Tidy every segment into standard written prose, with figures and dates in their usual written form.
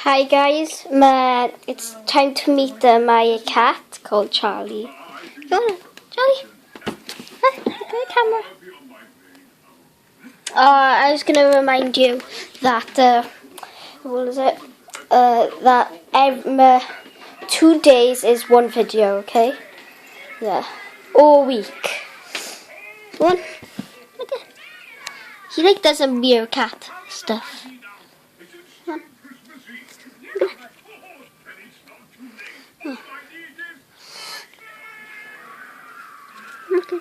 Hi guys, it's time to meet my cat called Charlie. Go on, Charlie. Look at the camera. I was gonna remind you that what is it? That every 2 days is one video, okay? Yeah, all week. Go on. Look at. He does some meerkat stuff. Come on. Okay.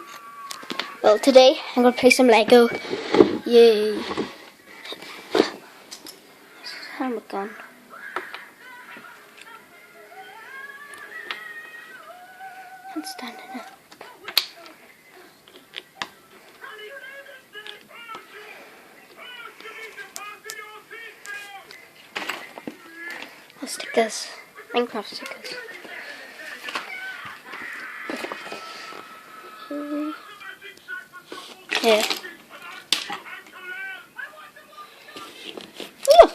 Well, today I'm gonna play some Lego. Yay! Helmet gone. I'm standing up. Stickers, Minecraft stickers. Here. Look!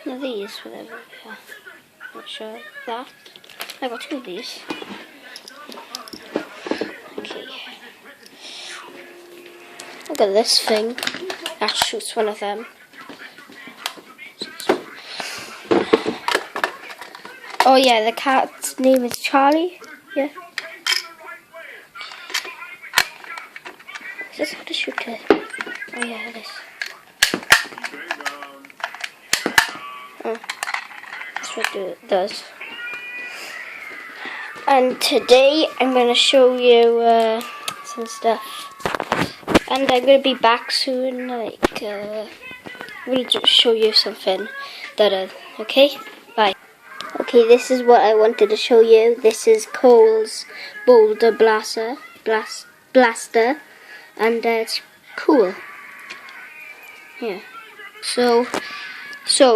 One of these, whatever. Yeah. Not sure that. I got 2 of these. Okay. Look at this thing. That shoots one of them. Oh yeah, the cat's name is Charlie. Yeah. Is this how to shoot it? Oh yeah, it is. Oh, that's what it does. And today I'm going to show you some stuff. And I'm going to be back soon. I'm going to show you something that okay? Bye. Okay, this is what I wanted to show you. This is Cole's Boulder Blaster. And it's cool. Yeah. So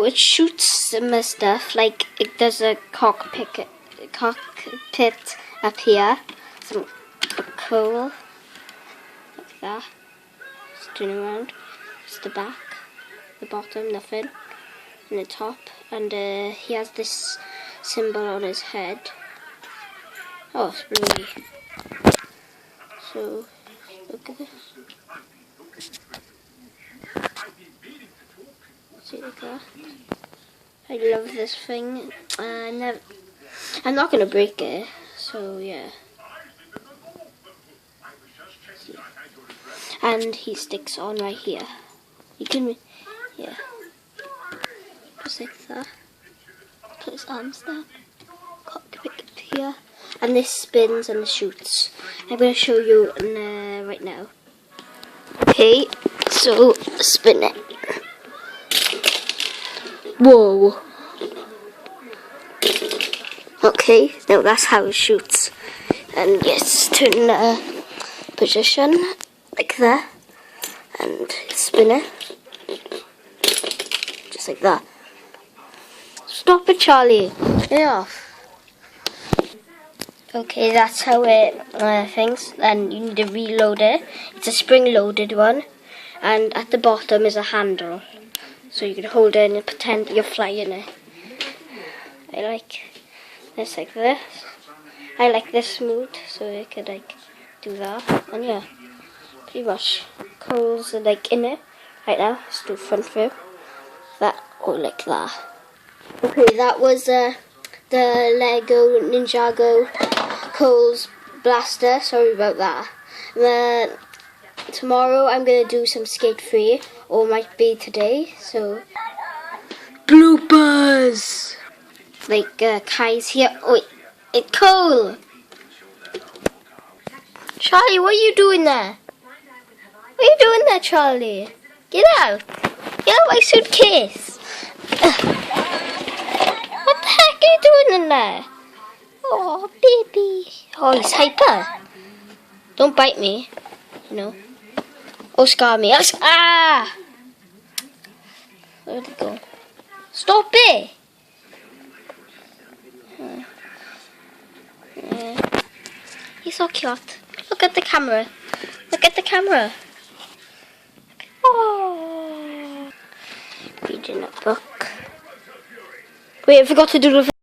it shoots some stuff, like it does a cockpit up here. Some cool. Like that. Just turn around. It's the back, the bottom, nothing. And the top. And he has this symbol on his head. Oh, it's blue. So look at this. See like that. I love this thing. I'm not gonna break it. So yeah. See. And he sticks on right here. You can, yeah. Just like that. Put his arms there. Cockpit up here. And this spins and shoots. I'm going to show you right now. Okay, so spin it. Whoa. Okay, now that's how it shoots. And yes, turn position like that. And spin it. Just like that. Stop it, Charlie. Get off. Okay, that's how it thinks. And you need to reload it. It's a spring-loaded one. And at the bottom is a handle. So you can hold it and pretend you're flying it. I like this like this. I like this smooth, so I could like do that. And yeah, pretty much. Coals are like in it right now. Let's do front view. That or like that. Okay, that was the Lego Ninjago Cole's Blaster. Sorry about that. Tomorrow I'm going to do some Skate 3, or might be today, so... Bloopers! Like, Kai's here. Oh, wait, it's Cole! Charlie, what are you doing there? What are you doing there, Charlie? Get out! Get out of my suitcase! What the heck are you doing in there? Oh, baby. Oh, he's hyper. Don't bite me, you know. Oh, scar me. Ah! Where'd he go? Stop it! He's so cute. Look at the camera. Look at the camera. Oh. Reading a book. Wait, I forgot to do the